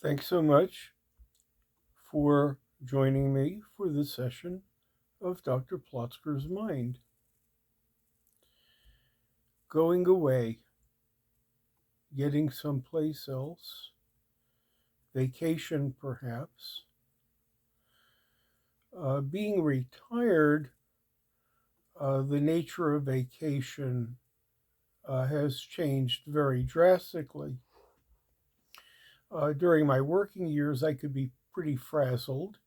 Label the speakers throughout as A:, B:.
A: Thanks so much for joining me for this session of Dr. Plotzker's Mind. Going away, getting someplace else, vacation perhaps. Being retired, the nature of vacation has changed very drastically. During my working years, I could be pretty frazzled.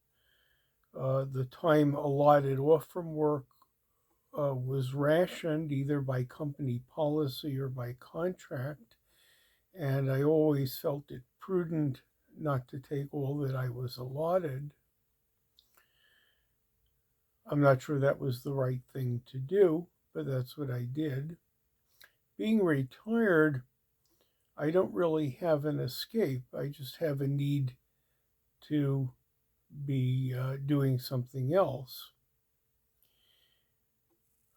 A: The time allotted off from work was rationed either by company policy or by contract, and I always felt it prudent not to take all that I was allotted. I'm not sure that was the right thing to do, but that's what I did. Being retired, I don't really have an escape. I just have a need to be doing something else.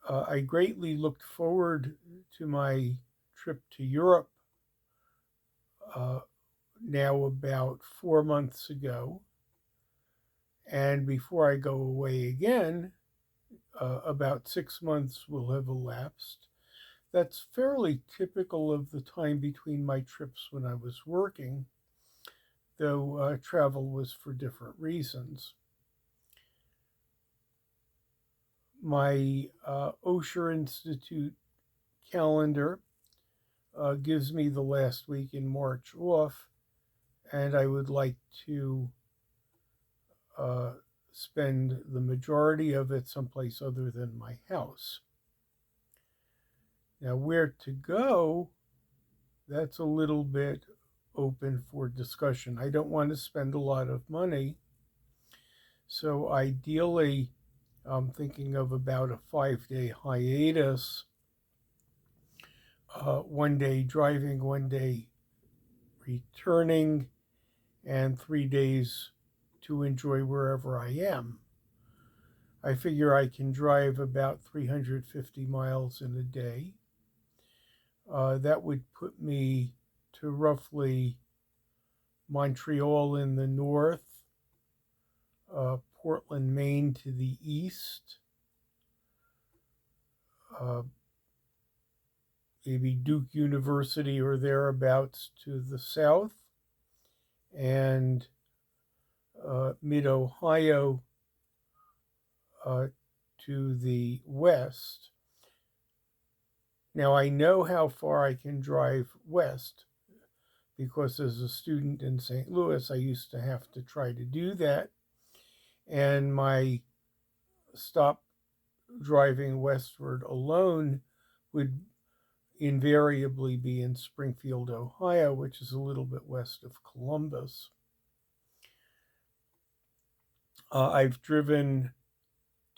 A: I greatly looked forward to my trip to Europe now about 4 months ago. And before I go away again, about 6 months will have elapsed. That's fairly typical of the time between my trips when I was working, though travel was for different reasons. My Osher Institute calendar gives me the last week in March off, and I would like to spend the majority of it someplace other than my house. Now, where to go, that's a little bit open for discussion. I don't want to spend a lot of money, so ideally, I'm thinking of about a 5-day hiatus, 1 day driving, 1 day returning, and 3 days to enjoy wherever I am. I figure I can drive about 350 miles in a day. That would put me to roughly Montreal in the north, Portland, Maine to the east, maybe Duke University or thereabouts to the south, and mid-Ohio to the west. Now, I know how far I can drive west because as a student in St. Louis, I used to have to try to do that. And my stop driving westward alone would invariably be in Springfield, Ohio, which is a little bit west of Columbus. I've driven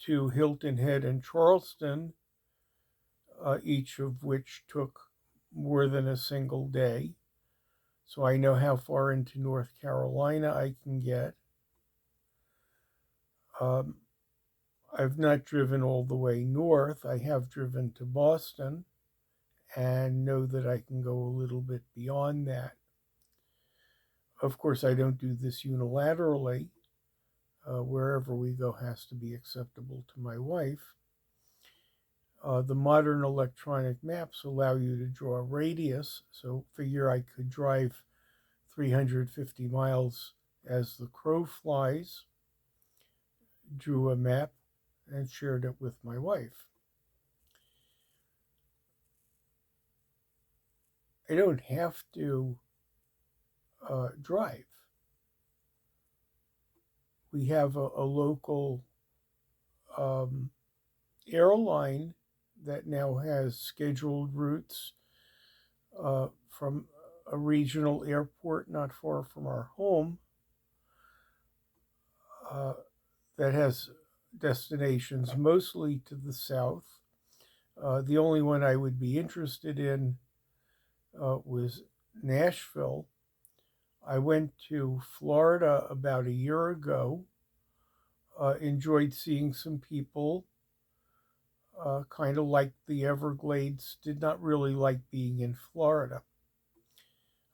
A: to Hilton Head and Charleston, each of which took more than a single day. So I know how far into North Carolina I can get. I've not driven all the way north. I have driven to Boston and know that I can go a little bit beyond that. Of course, I don't do this unilaterally. Wherever we go has to be acceptable to my wife. The modern electronic maps allow you to draw a radius, so figure I could drive 350 miles as the crow flies, drew a map, and shared it with my wife. I don't have to drive. We have a local airline that now has scheduled routes from a regional airport not far from our home that has destinations mostly to the south. The only one I would be interested in was Nashville. I went to Florida about a year ago, enjoyed seeing some people, kind of liked the Everglades, did not really like being in Florida.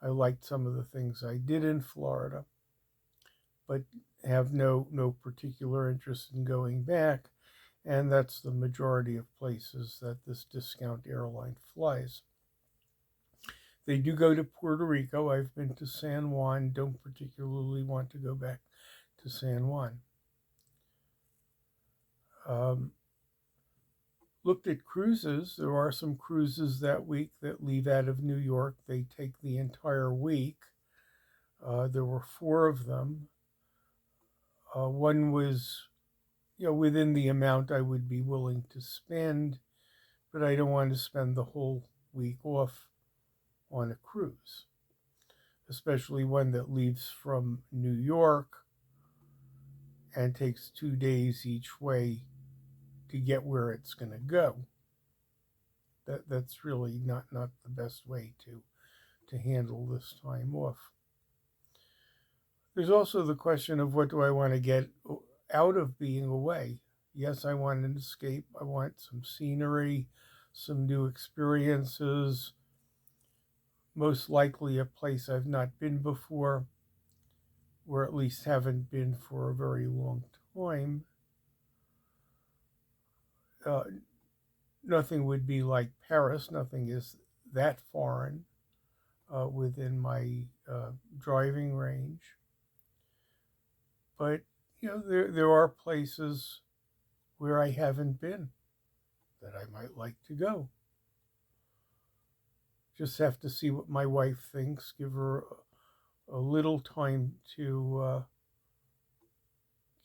A: I liked some of the things I did in Florida, but have no particular interest in going back, and that's the majority of places that this discount airline flies. They do go to Puerto Rico. I've been to San Juan, don't particularly want to go back to San Juan. Looked at cruises. There are some cruises that week that leave out of New York. They take the entire week. There were 4 of them. One was, within the amount I would be willing to spend, but I don't want to spend the whole week off on a cruise, especially one that leaves from New York and takes 2 days each way to get where it's going to go. That's really not the best way to handle this time off. There's also the question of what do I want to get out of being away. Yes, I want an escape. I want some scenery, some new experiences, most likely a place I've not been before, or at least haven't been for a very long time. Nothing would be like Paris. Nothing is that foreign within my driving range. But there are places where I haven't been that I might like to go. Just have to see what my wife thinks. Give her a little time to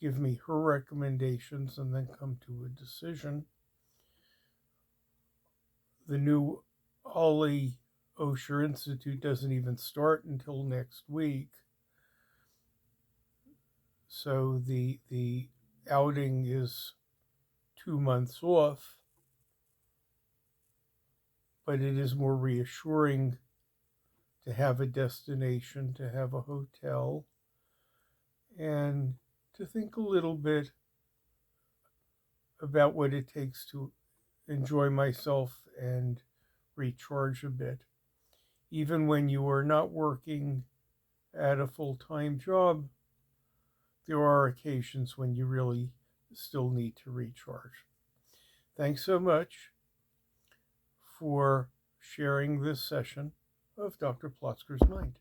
A: give me her recommendations and then come to a decision. The new Holly Osher Institute doesn't even start until next week. So the outing is 2 months off, but it is more reassuring to have a destination, to have a hotel, and to think a little bit about what it takes to enjoy myself and recharge a bit. Even when you are not working at a full-time job, there are occasions when you really still need to recharge. Thanks so much for sharing this session of Dr. Plotzker's Mind.